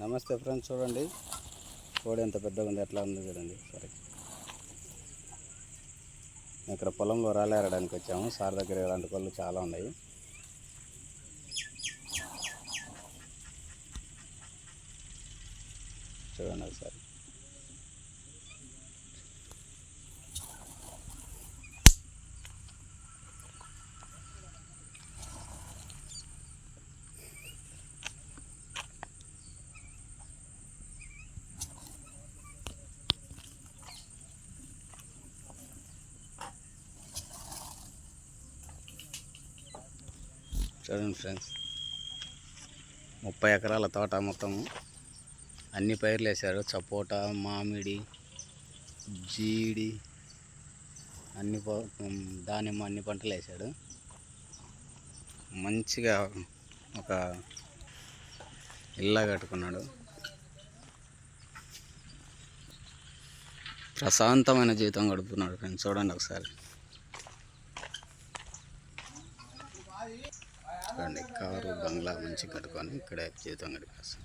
నమస్తే ఫ్రెండ్స్, చూడండి కోడి ఎంత పెద్దగా ఉంది, ఎట్లా ఉంది చూడండి. సరే, ఇక్కడ పొలంలో రాలేరడానికి వచ్చాము. సార్ దగ్గర ఇలాంటి కోళ్ళు చాలా ఉన్నాయి. చూడండి ఒకసారి. చూడండి ఫ్రెండ్స్, 30 ఎకరాల తోట మొత్తము అన్ని పైర్లు వేశాడు. సపోటా, మామిడి, జీడి, దానిమ్మ అన్ని పంటలు వేశాడు. మంచిగా ఒక ఇల్లా కట్టుకున్నాడు. ప్రశాంతమైన జీవితం గడుపుతున్నాడు ఫ్రెండ్స్. చూడండి ఒకసారి. చూడండి, కారు బంగ్లా మంచి కట్టుకొని ఇక్కడే జీవితం గడిపేస్తాం.